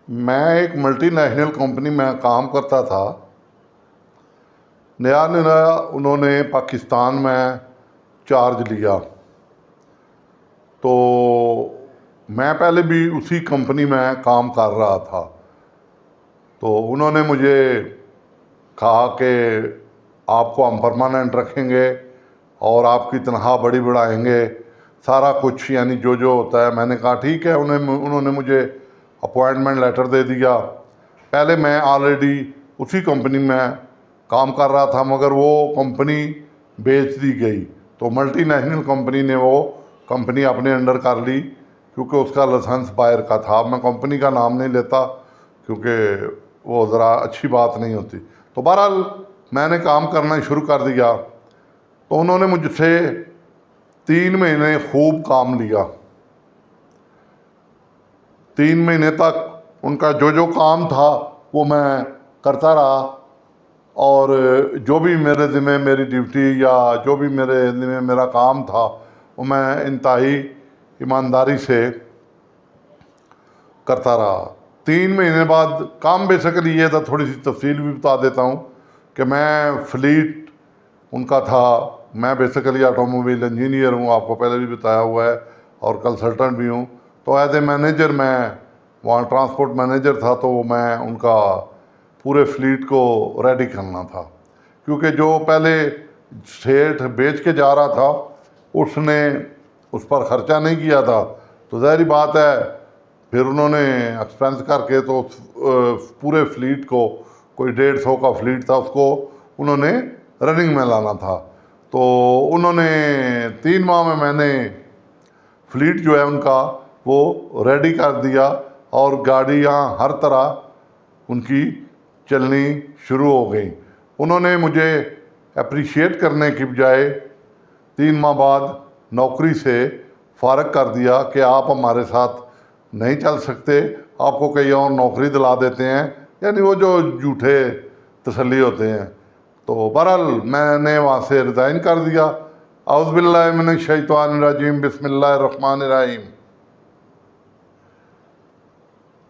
मैं एक multinational company में काम करता था। नया नया उन्होंने पाकिस्तान में चार्ज लिया, तो मैं पहले भी उसी कंपनी में काम कर रहा था। तो उन्होंने मुझे कहा कि आपको हम परमानेंट रखेंगे और आपकी तनख्वाह बड़ी बढ़ाएंगे, सारा कुछ यानी जो जो होता है। मैंने कहा ठीक है। उन्होंने मुझे अपॉइंटमेंट लेटर दे दिया। पहले मैं ऑलरेडी उसी कंपनी में काम कर रहा था, मगर वो कंपनी बेच दी गई, तो मल्टीनेशनल कंपनी ने वो कंपनी अपने अंडर कर ली, क्योंकि उसका लाइसेंस बाहर का था। मैं कंपनी का नाम नहीं लेता क्योंकि वो ज़रा अच्छी बात नहीं होती। तो बहरहाल मैंने काम करना शुरू कर दिया। तो उन्होंने मुझसे 3 महीने खूब काम लिया। 3 महीने तक उनका जो जो काम था वो मैं करता रहा, और जो भी मेरे ज़िम्मे मेरी ड्यूटी या जो भी मेरे ज़िम्मे मेरा काम था वो मैं इंतहाई ईमानदारी से करता रहा। 3 महीने बाद काम बेसिकली ये था, थोड़ी सी तफसील भी बता देता हूँ कि मैं फ्लीट उनका था। मैं बेसिकली ऑटोमोबाइल इंजीनियर हूँ, आपको पहले भी बताया हुआ है, और कंसल्टेंट भी हूँ। तो एज ए मैनेजर मैं वहाँ ट्रांसपोर्ट मैनेजर था, तो मैं उनका पूरे फ्लीट को रेडी करना था, क्योंकि जो पहले सेठ बेच के जा रहा था उसने उस पर ख़र्चा नहीं किया था। तो ज़ाहिर बात है, फिर उन्होंने एक्सपेंस करके तो पूरे फ्लीट को, कोई 150 का फ्लीट था, उसको उन्होंने रनिंग में लाना था। तो उन्होंने 3 माह में मैंने फ्लीट जो है उनका वो रेडी कर दिया, और गाड़ियाँ हर तरह उनकी चलनी शुरू हो गई। उन्होंने मुझे अप्रिशिएट करने की बजाय 3 माह बाद नौकरी से फारग कर दिया कि आप हमारे साथ नहीं चल सकते, आपको कहीं और नौकरी दिला देते हैं, यानी वो जो झूठे तसल्ली होते हैं। तो बहरहाल मैंने वहाँ से रिज़ाइन कर दिया। औज़ुबिल्लाहि मिनश्शैतानिर्रजीम, बिस्मिल्लाहिर्रहमानिर्रहीम।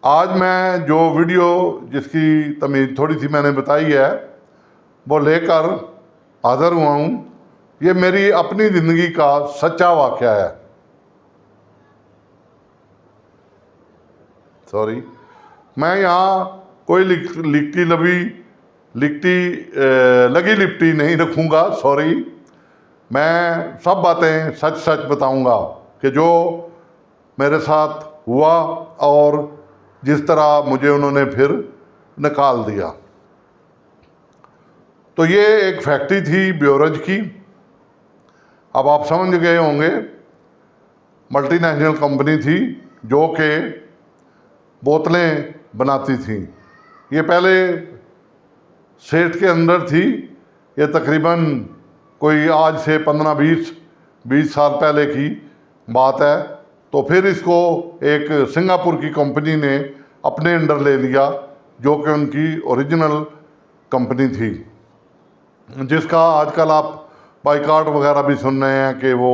आज मैं जो वीडियो जिसकी तमीज़ थोड़ी सी मैंने बताई है वो लेकर हाज़िर हुआ हूँ। ये मेरी अपनी ज़िंदगी का सच्चा वाक़या है। सॉरी, मैं यहाँ कोई लगी लिपटी नहीं रखूँगा। सॉरी, मैं सब बातें सच सच बताऊँगा कि जो मेरे साथ हुआ और जिस तरह मुझे उन्होंने फिर निकाल दिया। तो ये एक फैक्ट्री थी ब्योरज की। अब आप समझ गए होंगे, मल्टीनेशनल कंपनी थी जो कि बोतलें बनाती थी। ये पहले सेठ के अंदर थी। ये तकरीबन कोई आज से 15-20 साल पहले की बात है। तो फिर इसको एक सिंगापुर की कंपनी ने अपने अंडर ले लिया, जो कि उनकी ओरिजिनल कंपनी थी, जिसका आजकल आप बाइकाट वगैरह भी सुन रहे हैं कि वो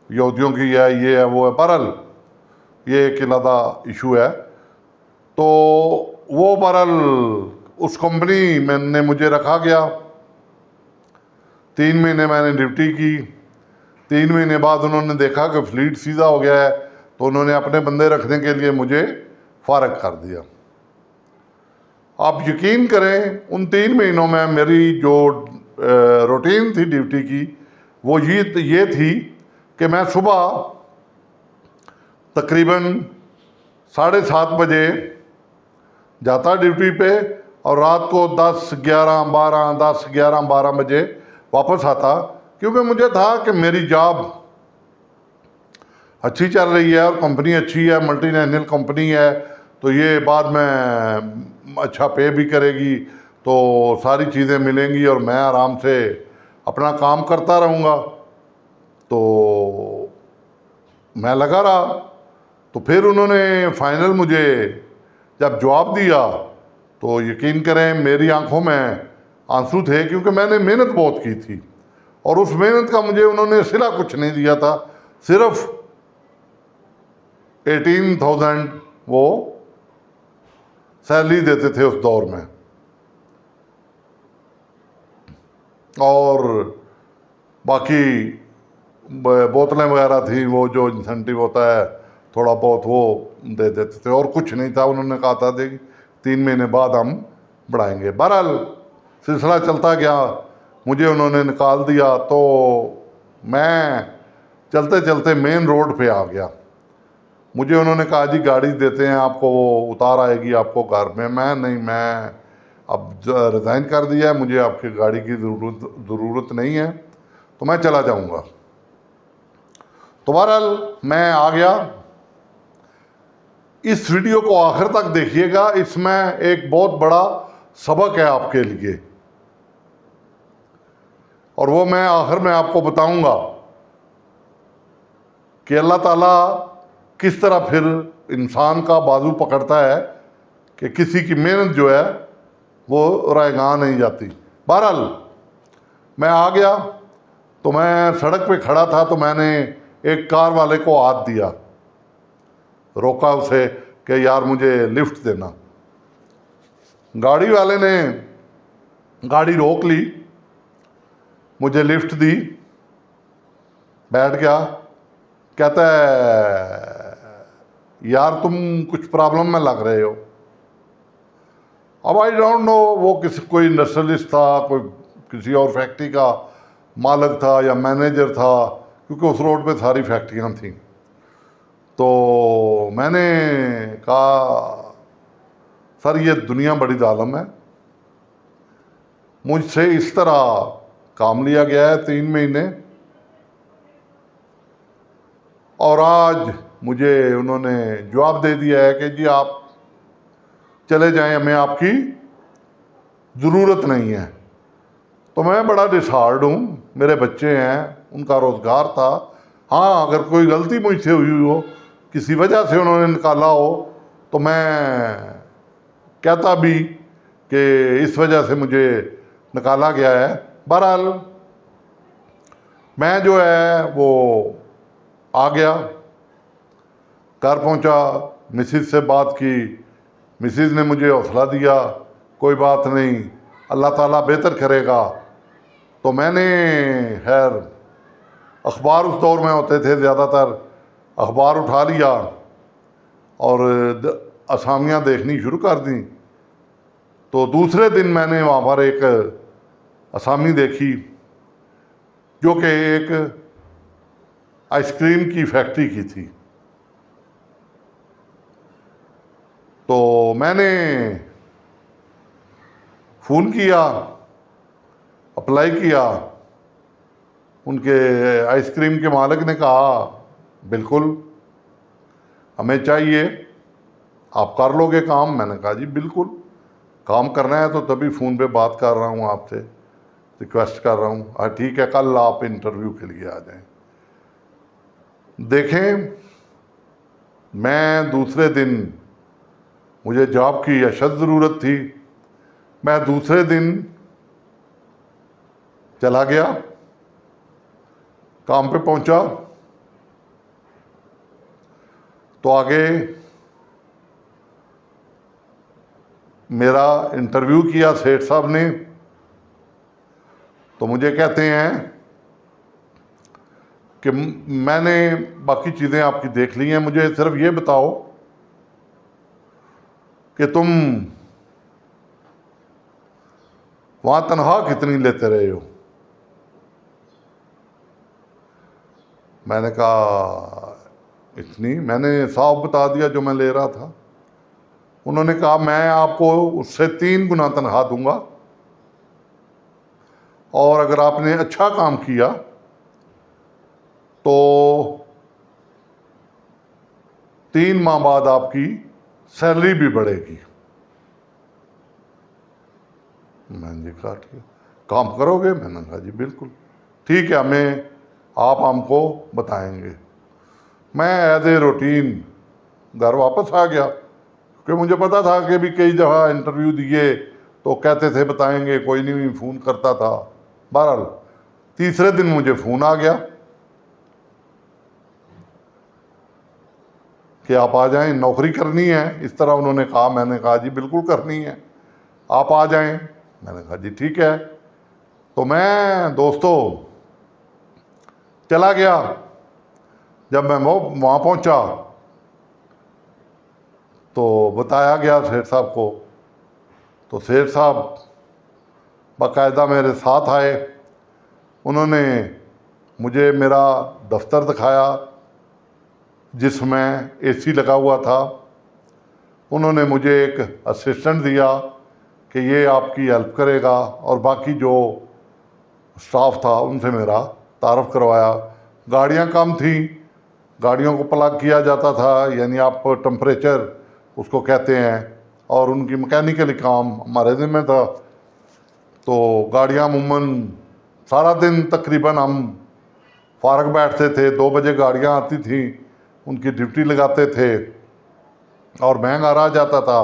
यहूदियों की है, ये है, वो है। बहरहाल ये एक अलग इशू है। तो वो बहरहाल उस कंपनी में ने मुझे रखा गया। 3 महीने मैंने ड्यूटी की। 3 महीने बाद उन्होंने देखा कि फ्लीट सीधा हो गया है, तो उन्होंने अपने बंदे रखने के लिए मुझे फारग कर दिया। आप यकीन करें, उन 3 महीनों में मेरी जो रूटीन थी ड्यूटी की वो ये थी कि मैं सुबह तकरीबन 7:30 बजे जाता ड्यूटी पे, और रात को 10-11 बजे वापस आता, क्योंकि मुझे था कि मेरी जॉब अच्छी चल रही है और कंपनी अच्छी है, मल्टीनेशनल कंपनी है, तो ये बाद में अच्छा पे भी करेगी, तो सारी चीज़ें मिलेंगी और मैं आराम से अपना काम करता रहूँगा। तो मैं लगा रहा। तो फिर उन्होंने फाइनल मुझे जब जवाब दिया, तो यकीन करें मेरी आंखों में आंसू थे, क्योंकि मैंने मेहनत बहुत की थी, और उस मेहनत का मुझे उन्होंने सिला कुछ नहीं दिया था। सिर्फ 18,000 वो सैलरी देते थे उस दौर में। और बाकी बोतलें वगैरह थी, वो जो इंसेंटिव होता है थोड़ा बहुत वो दे देते थे, और कुछ नहीं था। उन्होंने कहा था देखिए 3 महीने बाद हम बढ़ाएंगे। बहरहाल सिलसिला चलता गया, मुझे उन्होंने निकाल दिया। तो मैं चलते चलते मेन रोड पे आ गया। मुझे उन्होंने कहा जी गाड़ी देते हैं आपको, वो उतार आएगी आपको घर में। मैं अब रिज़ाइन कर दिया है, मुझे आपकी गाड़ी की ज़रूरत नहीं है, तो मैं चला जाऊंगा। तो बहरहाल मैं आ गया। इस वीडियो को आखिर तक देखिएगा, इसमें एक बहुत बड़ा सबक है आपके लिए, और वो मैं आखिर में आपको बताऊंगा कि अल्लाह ताला किस तरह फिर इंसान का बाजू पकड़ता है कि किसी की मेहनत जो है वो रायगां नहीं जाती। बहरहाल मैं आ गया, तो मैं सड़क पे खड़ा था, तो मैंने एक कार वाले को हाथ दिया, रोका उसे कि यार मुझे लिफ्ट देना। गाड़ी वाले ने गाड़ी रोक ली, मुझे लिफ्ट दी, बैठ गया। कहता है यार तुम कुछ प्रॉब्लम में लग रहे हो। अब आई डोंट नो वो कोई इंडस्ट्रियलिस्ट था, कोई किसी और फैक्ट्री का मालिक था या मैनेजर था, क्योंकि उस रोड पे सारी फैक्ट्रियाँ थीं। तो मैंने कहा सर ये दुनिया बड़ी जालिम है, मुझसे इस तरह काम लिया गया है 3 महीने, और आज मुझे उन्होंने जवाब दे दिया है कि जी आप चले जाएं, हमें आपकी ज़रूरत नहीं है। तो मैं बड़ा डिसहार्ड हूँ, मेरे बच्चे हैं, उनका रोज़गार था। हाँ, अगर कोई गलती मुझसे हुई हो, किसी वजह से उन्होंने निकाला हो, तो मैं कहता भी कि इस वजह से मुझे निकाला गया है। बहरहाल मैं जो है वो आ गया, घर पहुंचा, मिसिज से बात की, मिसिज ने मुझे हौसला दिया, कोई बात नहीं, अल्लाह ताला बेहतर करेगा। तो मैंने खैर अखबार उस दौर में होते थे ज़्यादातर, अखबार उठा लिया और असामियाँ देखनी शुरू कर दी। तो दूसरे दिन मैंने वहाँ पर एक असामी देखी जो कि एक आइसक्रीम की फैक्ट्री की थी। तो मैंने फ़ोन किया, अप्लाई किया। उनके आइसक्रीम के मालिक ने कहा बिल्कुल हमें चाहिए, आप कर लोगे काम? मैंने कहा जी बिल्कुल, काम करना है तो तभी फ़ोन पे बात कर रहा हूँ आपसे, रिक्वेस्ट कर रहा हूँ। हाँ ठीक है, कल आप इंटरव्यू के लिए आ जाएं। देखें, मैं दूसरे दिन, मुझे जॉब की अशद ज़रूरत थी, मैं दूसरे दिन चला गया, काम पे पहुंचा। तो आगे मेरा इंटरव्यू किया सेठ साहब ने। तो मुझे कहते हैं कि मैंने बाकी चीज़ें आपकी देख ली हैं, मुझे सिर्फ ये बताओ कि तुम वहाँ तनख्वाह कितनी लेते रहे हो? मैंने कहा इतनी। मैंने साफ बता दिया जो मैं ले रहा था। उन्होंने कहा मैं आपको उससे 3 गुना तनख्वाह दूंगा, और अगर आपने अच्छा काम किया तो 3 माह बाद आपकी सैलरी भी बढ़ेगी। मैंने कहा ठीक, काम करोगे? मैंने कहा जी बिल्कुल, ठीक है, हमें आप हमको बताएंगे। मैं एज ए रूटीन घर वापस आ गया, क्योंकि मुझे पता था कि भी कई जगह इंटरव्यू दिए तो कहते थे बताएंगे, कोई नहीं फ़ोन करता था। बहरहाल तीसरे दिन मुझे फ़ोन आ गया कि आप आ जाएं, नौकरी करनी है, इस तरह उन्होंने कहा। मैंने कहा जी बिल्कुल करनी है, आप आ जाएं। मैंने कहा जी ठीक है। तो मैं दोस्तों चला गया। जब मैं वहाँ पहुँचा तो बताया गया सेठ साहब को। तो सेठ साहब बाकायदा मेरे साथ आए। उन्होंने मुझे मेरा दफ्तर दिखाया जिसमें एसी लगा हुआ था। उन्होंने मुझे एक असिस्टेंट दिया कि ये आपकी हेल्प करेगा, और बाकी जो स्टाफ था उनसे मेरा तारफ़ करवाया। गाड़ियाँ कम थी, गाड़ियों को प्लग किया जाता था, यानी आप टेम्परेचर उसको कहते हैं, और उनकी मैकेनिकली काम हमारे ज़िम्मे था। तो गाड़ियाँ अमूमन सारा दिन तकरीबन हम फारग बैठते थे। 2 बजे गाड़ियाँ आती थी, उनकी ड्यूटी लगाते थे और मैं घर आ जाता था।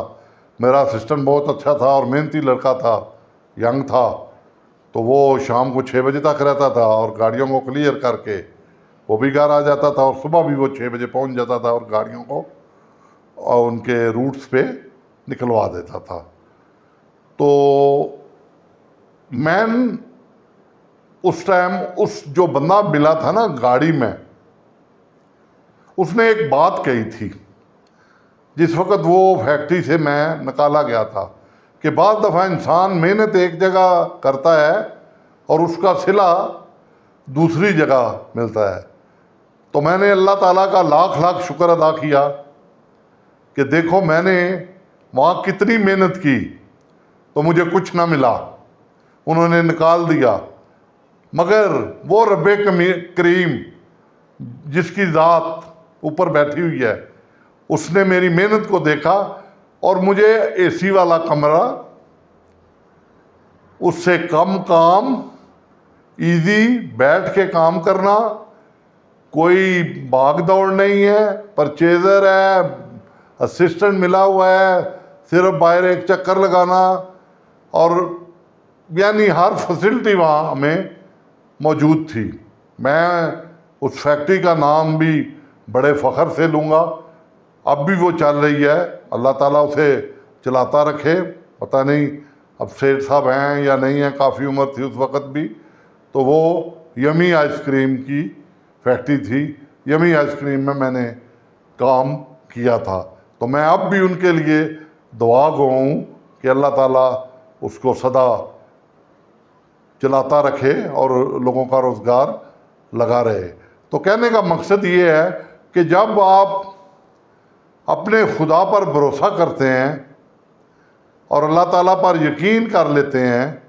मेरा असिस्टेंट बहुत अच्छा था और मेहनती लड़का था, यंग था। तो वो शाम को 6 बजे तक रहता था और गाड़ियों को क्लियर करके वो भी घर आ जाता था, और सुबह भी वो 6 बजे पहुंच जाता था और गाड़ियों को और उनके रूट्स पे निकलवा देता था। तो मैं उस टाइम उस जो बंदा मिला था ना गाड़ी में, उसने एक बात कही थी जिस वक़्त वो फैक्ट्री से मैं निकाला गया था, कि बाज़ दफ़ा इंसान मेहनत एक जगह करता है और उसका सिला दूसरी जगह मिलता है। तो मैंने अल्लाह ताला का लाख लाख शुक्र अदा किया कि देखो मैंने वहाँ कितनी मेहनत की तो मुझे कुछ ना मिला, उन्होंने निकाल दिया। मगर वो रब्बे करीम जिसकी ज़ात ऊपर बैठी हुई है, उसने मेरी मेहनत को देखा और मुझे एसी वाला कमरा, उससे कम काम, इजी बैठ के काम करना, कोई भाग दौड़ नहीं है, परचेज़र है, असिस्टेंट मिला हुआ है, सिर्फ बाहर एक चक्कर लगाना, और यानी हर फैसिलिटी वहाँ हमें मौजूद थी। मैं उस फैक्ट्री का नाम भी बड़े फ़ख्र से लूँगा। अब भी वो चल रही है, अल्लाह ताला उसे चलाता रखे। पता नहीं अब सेठ साहब हैं या नहीं हैं, काफ़ी उम्र थी उस वक़्त भी। तो वो यमी आइसक्रीम की फैक्ट्री थी, यमी आइसक्रीम में मैंने काम किया था। तो मैं अब भी उनके लिए दुआ गो हूँ कि अल्लाह ताला उसको सदा चलाता रखे और लोगों का रोज़गार लगा रहे। तो कहने का मकसद ये है कि जब आप अपने खुदा पर भरोसा करते हैं और अल्लाह ताला पर यकीन कर लेते हैं,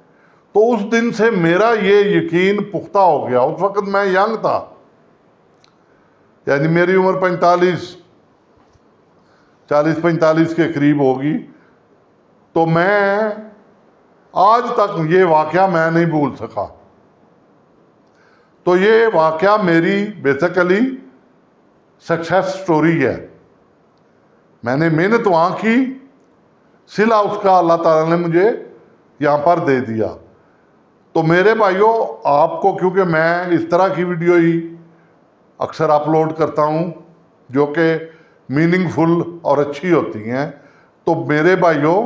तो उस दिन से मेरा ये यकीन पुख्ता हो गया। उस वक़्त मैं यंग था, यानी मेरी उम्र 40-45 के करीब होगी। तो मैं आज तक ये वाक़या मैं नहीं भूल सका। तो ये वाक़या मेरी बेसिकली सक्सेस स्टोरी है। मैंने मेहनत वहाँ की, सिला उसका अल्लाह ताला ने मुझे यहाँ पर दे दिया। तो मेरे भाइयों, आपको, क्योंकि मैं इस तरह की वीडियो ही अक्सर अपलोड करता हूँ जो कि मीनिंगफुल और अच्छी होती हैं, तो मेरे भाइयों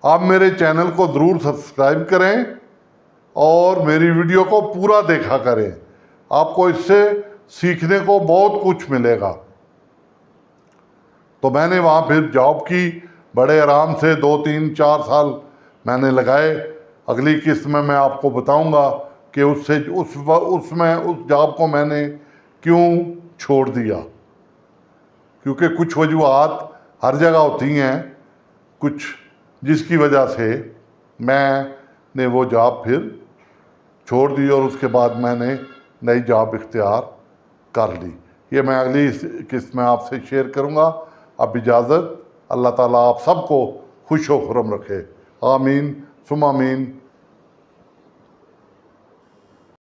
आप मेरे चैनल को ज़रूर सब्सक्राइब करें और मेरी वीडियो को पूरा देखा करें। आपको इससे सीखने को बहुत कुछ मिलेगा। तो मैंने वहाँ फिर जॉब की, बड़े आराम से 2-3-4 साल मैंने लगाए। अगली किस्त में मैं आपको बताऊंगा कि उसमें उस जॉब को मैंने क्यों छोड़ दिया, क्योंकि कुछ वजूहात हर जगह होती हैं, कुछ जिसकी वजह से मैंने वो जॉब फिर छोड़ दी और उसके बाद मैंने नई जॉब इख्तियार कर ली। ये मैं अगली किस्त में आपसे शेयर करूँगा। अब इजाज़त। अल्लाह ताला आप सबको खुश व खुर्रम रखे। आमीन सुम आमीन।